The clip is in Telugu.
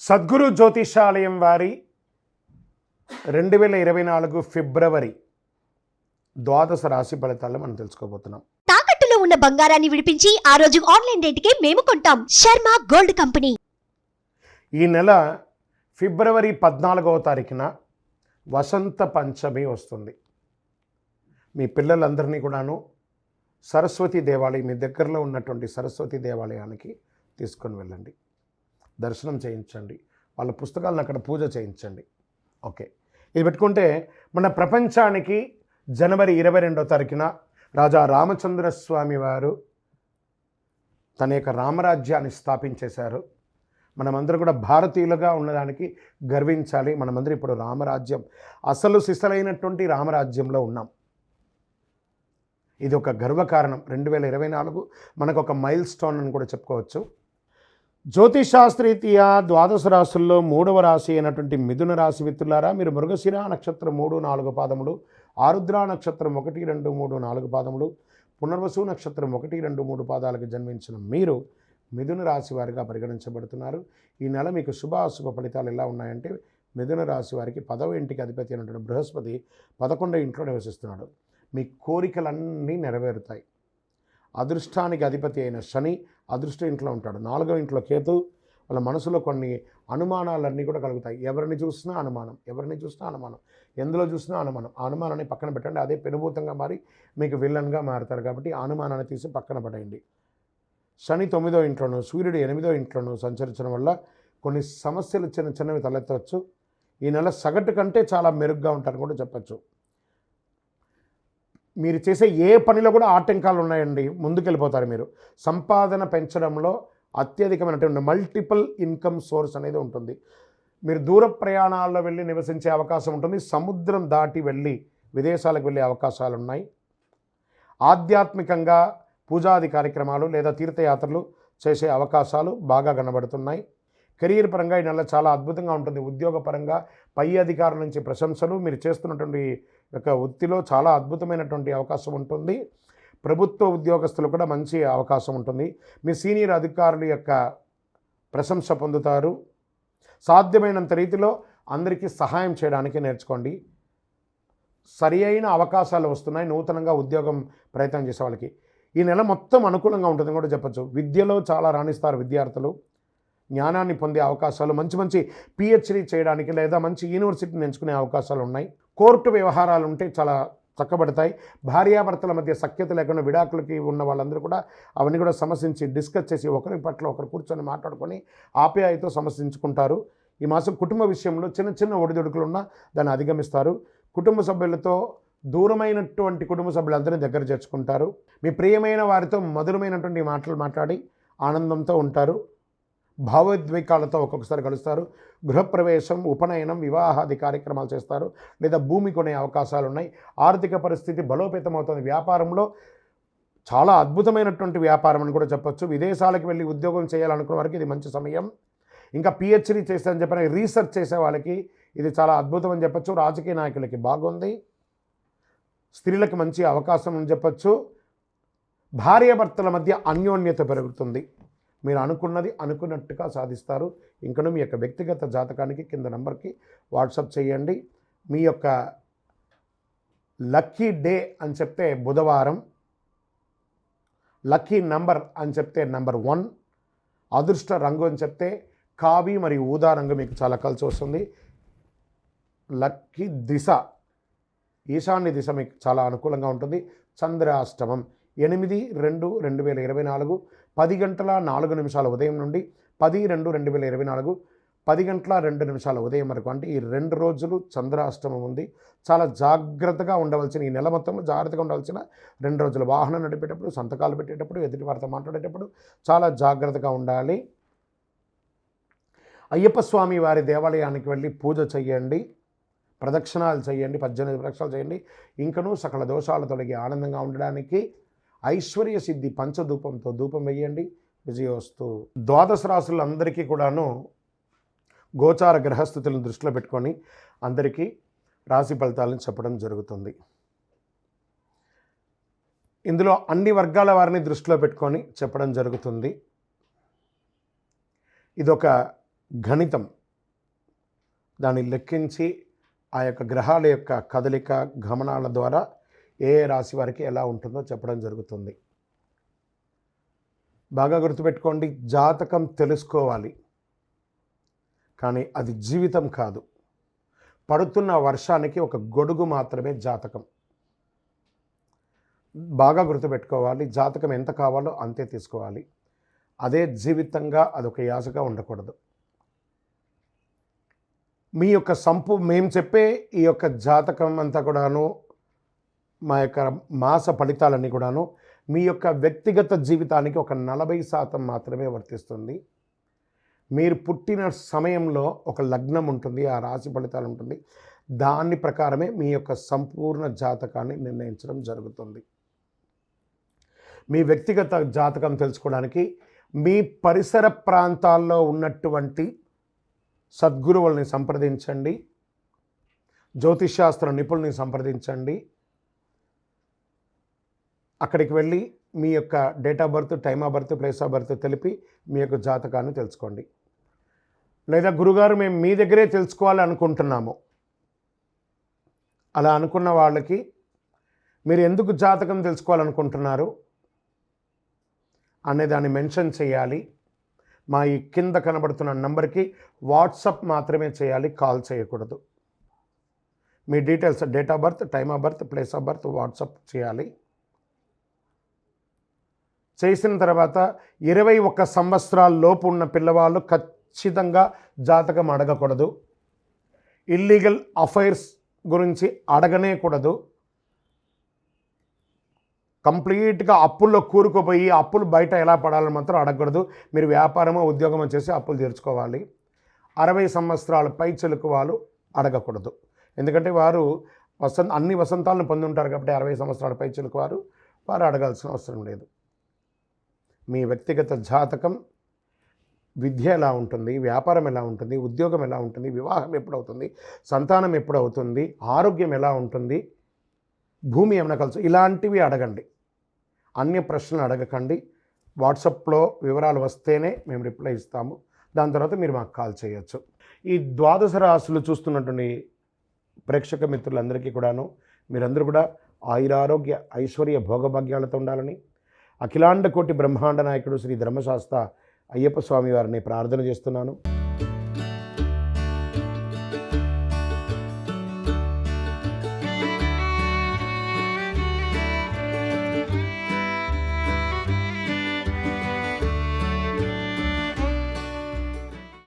సద్గురు జ్యోతిషాలయం వారి 2024 ఫిబ్రవరి ద్వాదశ రాశి ఫలితాలు మనం తెలుసుకోబోతున్నాం. తాకట్టులో ఉన్న బంగారాన్ని విడిపించి ఆ రోజు ఆన్లైన్ రేటుకే మేము కొంటాం. Sharma gold company. ఈ నెల ఫిబ్రవరి 14వ తారీఖున వసంత పంచమి వస్తుంది. మీ పిల్లలందరినీ కూడాను సరస్వతి దేవాలయం, మీ దగ్గరలో ఉన్నటువంటి సరస్వతి దేవాలయానికి తీసుకొని వెళ్ళండి, దర్శనం చేయించండి, వాళ్ళ పుస్తకాలను అక్కడ పూజ చేయించండి. ఓకే, ఇది పెట్టుకుంటే మన ప్రపంచానికి జనవరి 22వ తారీఖున రాజా రామచంద్రస్వామి వారు తన యొక్క రామరాజ్యాన్ని స్థాపించేశారు. మనమందరూ కూడా భారతీయులుగా ఉన్నదానికి గర్వించాలి. మనమందరూ ఇప్పుడు రామరాజ్యం, అసలు సిసలైనటువంటి రామరాజ్యంలో ఉన్నాం. ఇది ఒక గర్వకారణం. 2024 మనకు ఒక మైల్ స్టోన్ అని కూడా చెప్పుకోవచ్చు. జ్యోతిషాస్త్రీతీయ ద్వాదశ రాశుల్లో 3వ రాశి అయినటువంటి మిథున రాశి మిత్రులారా, మీరు మృగశిర నక్షత్రం 3, 4 పాదములు, ఆరుద్ర నక్షత్రం 1, 2, 3, 4 పాదములు, పునర్వసు నక్షత్రం 1, 2, 3 పాదాలకు జన్మించిన మీరు మిథున రాశి వారిగా పరిగణించబడుతున్నారు. ఈ నెల మీకు శుభాశుభ ఫలితాలు ఎలా ఉన్నాయంటే, మిథున రాశి వారికి 10వ ఇంటికి అధిపతి అయినటువంటి బృహస్పతి 11వ ఇంట్లో నివసిస్తున్నాడు. మీ కోరికలన్నీ నెరవేరుతాయి. అదృష్టానికి అధిపతి అయిన శని అదృష్ట ఇంట్లో ఉంటాడు. 4వ ఇంట్లో కేతు. వాళ్ళ మనసులో కొన్ని అనుమానాలన్నీ కూడా కలుగుతాయి. ఎవరిని చూసినా అనుమానం, ఎందులో చూసినా అనుమానం. ఆ అనుమానాన్ని పక్కన పెట్టండి, అదే పెనుభూతంగా మారి మీకు విల్లన్గా మారుతారు. కాబట్టి ఆ అనుమానాన్ని తీసి పక్కన పడేయండి. శని 9వ ఇంట్లోనూ, సూర్యుడు 8వ ఇంట్లోనూ సంచరించడం వల్ల కొన్ని సమస్యలు చిన్నవి తలెత్తవచ్చు. ఈ నెల సగటు కంటే చాలా మెరుగ్గా ఉంటారని కూడా చెప్పచ్చు. మీరు చేసే ఏ పనిలో కూడా ఆటంకాలు ఉన్నాయండి, ముందుకెళ్ళిపోతారు. మీరు సంపాదన పెంచడంలో అత్యధికమైనటువంటి మల్టిపుల్ ఇన్కమ్ సోర్స్ అనేది ఉంటుంది. మీరు దూర ప్రయాణాల్లో వెళ్ళి నివసించే అవకాశం ఉంటుంది. సముద్రం దాటి వెళ్ళి విదేశాలకు వెళ్ళే అవకాశాలు ఉన్నాయి. ఆధ్యాత్మికంగా పూజాది కార్యక్రమాలు లేదా తీర్థయాత్రలు చేసే అవకాశాలు బాగా కనబడుతున్నాయి. కెరీర్ పరంగా ఈ నెల చాలా అద్భుతంగా ఉంటుంది. ఉద్యోగపరంగా పై అధికారుల నుంచి ప్రశంసలు, మీరు చేస్తున్నటువంటి యొక్క వృత్తిలో చాలా అద్భుతమైనటువంటి అవకాశం ఉంటుంది. ప్రభుత్వ ఉద్యోగస్తులు కూడా మంచి అవకాశం ఉంటుంది. మీ సీనియర్ అధికారుల యొక్క ప్రశంస పొందుతారు. సాధ్యమైనంత రీతిలో అందరికీ సహాయం చేయడానికి నేర్చుకోండి. సరి అయిన అవకాశాలు వస్తున్నాయి నూతనంగా ఉద్యోగం ప్రయత్నం చేసే వాళ్ళకి. ఈ నెల మొత్తం అనుకూలంగా ఉంటుందని కూడా చెప్పచ్చు. విద్యలో చాలా రాణిస్తారు విద్యార్థులు. జ్ఞానాన్ని పొందే అవకాశాలు, మంచి పిహెచ్డీ చేయడానికి లేదా మంచి యూనివర్సిటీని ఎంచుకునే అవకాశాలు ఉన్నాయి. కోర్టు వ్యవహారాలు ఉంటే చాలా చక్కబడతాయి. భార్యాభర్తల మధ్య సఖ్యత లేకుండా విడాకులకి ఉన్న వాళ్ళందరూ కూడా అవన్నీ కూడా సమస్యించి డిస్కస్ చేసి ఒకరి పట్ల ఒకరు కూర్చొని మాట్లాడుకొని ఆప్యాయతో సమస్యించుకుంటారు. ఈ మాసం కుటుంబ విషయంలో చిన్న ఒడిదుడుకులు ఉన్నా దాన్ని అధిగమిస్తారు. కుటుంబ సభ్యులతో దూరమైనటువంటి కుటుంబ సభ్యులందరినీ దగ్గర చేర్చుకుంటారు. మీ ప్రియమైన వారితో మధురమైనటువంటి మాటలు మాట్లాడి ఆనందంతో ఉంటారు. భావోద్వేగాలతో ఒక్కొక్కసారి కలుస్తారు. గృహప్రవేశం, ఉపనయనం, వివాహాది కార్యక్రమాలు చేస్తారు లేదా భూమి కొనే అవకాశాలు ఉన్నాయి. ఆర్థిక పరిస్థితి బలోపేతం అవుతుంది. వ్యాపారంలో చాలా అద్భుతమైనటువంటి వ్యాపారం అని కూడా చెప్పొచ్చు. విదేశాలకు వెళ్ళి ఉద్యోగం చేయాలనుకున్న వారికి ఇది మంచి సమయం. ఇంకా పిహెచ్డీ చేస్తారని చెప్పిన రీసెర్చ్ చేసే వాళ్ళకి ఇది చాలా అద్భుతం అని చెప్పచ్చు. రాజకీయ నాయకులకి బాగుంది. స్త్రీలకు మంచి అవకాశం అని చెప్పచ్చు. భార్యాభర్తల మధ్య అన్యోన్యత పెరుగుతుంది. మీరు అనుకున్నది అనుకున్నట్టుగా సాధిస్తారు. ఇంకను మీ యొక్క వ్యక్తిగత జాతకానికి కింద నంబర్కి వాట్సాప్ చేయండి. మీ యొక్క లక్కీ డే అని చెప్తే బుధవారం, లక్కీ నంబర్ అని చెప్తే నెంబర్ 1, అదృష్ట రంగు అని చెప్తే కావి మరియు ఊదా రంగు మీకు చాలా కలిసి వస్తుంది. లక్కీ దిశ, ఈశాన్య దిశ మీకు చాలా అనుకూలంగా ఉంటుంది. చంద్రాష్టమం 8/2/2024 10:04 ఉదయం నుండి 10/2/2024 10:02 ఉదయం వరకు, అంటే ఈ 2 రోజులు చంద్రాష్టమం ఉంది. చాలా జాగ్రత్తగా ఉండవలసిన, ఈ నెల మొత్తంలో జాగ్రత్తగా ఉండవలసిన 2 రోజులు. వాహనం నడిపేటప్పుడు, సంతకాలు పెట్టేటప్పుడు, ఎదుటి వారితో మాట్లాడేటప్పుడు చాలా జాగ్రత్తగా ఉండాలి. అయ్యప్ప స్వామి వారి దేవాలయానికి వెళ్ళి పూజ చేయండి, ప్రదక్షిణాలు చేయండి, 18 ప్రదక్షిణాలు చేయండి. ఇంకనూ సకల దోషాలు తొలగి ఆనందంగా ఉండడానికి ఐశ్వర్య సిద్ధి పంచధూపంతో ధూపం వేయండి. విజయోస్తు. ద్వాదశ రాశులందరికీ కూడాను గోచార గ్రహస్థితులను దృష్టిలో పెట్టుకొని అందరికీ రాశి ఫలితాలను చెప్పడం జరుగుతుంది. ఇందులో అన్ని వర్గాల వారిని దృష్టిలో పెట్టుకొని చెప్పడం జరుగుతుంది. ఇదొక గణితం, దాన్ని లెక్కించి ఆ యొక్క గ్రహాల యొక్క కదలిక గమనాల ద్వారా ఏ రాశి వారికి ఎలా ఉంటుందో చెప్పడం జరుగుతుంది. బాగా గుర్తుపెట్టుకోండి, జాతకం తెలుసుకోవాలి, కానీ అది జీవితం కాదు. పడుతున్న వర్షానికి ఒక గొడుగు మాత్రమే జాతకం. బాగా గుర్తుపెట్టుకోవాలి, జాతకం ఎంత కావాలో అంతే తీసుకోవాలి. అదే జీవితంగా అదొక యాసగా ఉండకూడదు. మీ యొక్క మేము చెప్పే ఈ యొక్క జాతకం అంతా కూడాను, మా యొక్క మాస ఫలితాలన్నీ కూడాను మీ యొక్క వ్యక్తిగత జీవితానికి ఒక 40% మాత్రమే వర్తిస్తుంది. మీరు పుట్టిన సమయంలో ఒక లగ్నం ఉంటుంది, ఆ రాశి ఫలితాలు ఉంటుంది, దాని ప్రకారమే మీ యొక్క సంపూర్ణ జాతకాన్ని నిర్ణయించడం జరుగుతుంది. మీ వ్యక్తిగత జాతకం తెలుసుకోవడానికి మీ పరిసర ప్రాంతాల్లో ఉన్నటువంటి సద్గురువుల్ని సంప్రదించండి, జ్యోతిష్శాస్త్ర నిపుణుల్ని సంప్రదించండి. అక్కడికి వెళ్ళి మీ యొక్క date of birth, time of birth, place of birth తెలిపి మీ యొక్క జాతకాన్ని తెలుసుకోండి. లేదా గురుగారు మేము మీ దగ్గరే తెలుసుకోవాలి అనుకుంటున్నాము, అలా అనుకున్న వాళ్ళకి మీరు ఎందుకు జాతకం తెలుసుకోవాలనుకుంటున్నారు అనే దాన్ని మెన్షన్ చేయాలి. మా ఈ కింద కనబడుతున్న నంబర్కి వాట్సాప్ మాత్రమే చేయాలి, కాల్ చేయకూడదు. మీ details, date of birth, time of birth, place of birth WhatsApp చేయాలి. చేసిన తర్వాత 21 సంవత్సరాల లోపు ఉన్న పిల్లవాళ్ళు ఖచ్చితంగా జాతకం అడగకూడదు. ఇల్లీగల్ అఫైర్స్ గురించి అడగనే కూడదు. కంప్లీట్గా అప్పుల్లో కూరుకుపోయి అప్పులు బయట ఎలా పడాలని మాత్రం అడగకూడదు. మీరు వ్యాపారమో ఉద్యోగమో చేసి అప్పులు తీర్చుకోవాలి. 60 సంవత్సరాల పై చెలుకు వాళ్ళు అడగకూడదు. ఎందుకంటే వారు అన్ని వసంతాలను పొంది ఉంటారు కాబట్టి 60 సంవత్సరాల పై చెలుకు వారు అడగాల్సిన అవసరం లేదు. మీ వ్యక్తిగత జాతకం, విద్య ఎలా ఉంటుంది, వ్యాపారం ఎలా ఉంటుంది, ఉద్యోగం ఎలా ఉంటుంది, వివాహం ఎప్పుడవుతుంది, సంతానం ఎప్పుడవుతుంది, ఆరోగ్యం ఎలా ఉంటుంది, భూమి ఏమైనా కలుసు, ఇలాంటివి అడగండి. అన్య ప్రశ్నలు అడగకండి. వాట్సాప్లో వివరాలు వస్తేనే మేము రిప్లై ఇస్తాము. దాని తర్వాత మీరు మాకు కాల్ చేయొచ్చు. ఈ 12 రాశులు చూస్తున్నటువంటి ప్రేక్షక మిత్రులందరికీ కూడాను మీరందరూ కూడా ఆయురారోగ్య ఐశ్వర్య భోగభాగ్యాలతో ఉండాలని అఖిలాండ కోటి బ్రహ్మాండ నాయకుడు శ్రీ ధర్మశాస్త్ర అయ్యప్ప స్వామి వారిని ప్రార్థన చేస్తున్నాను.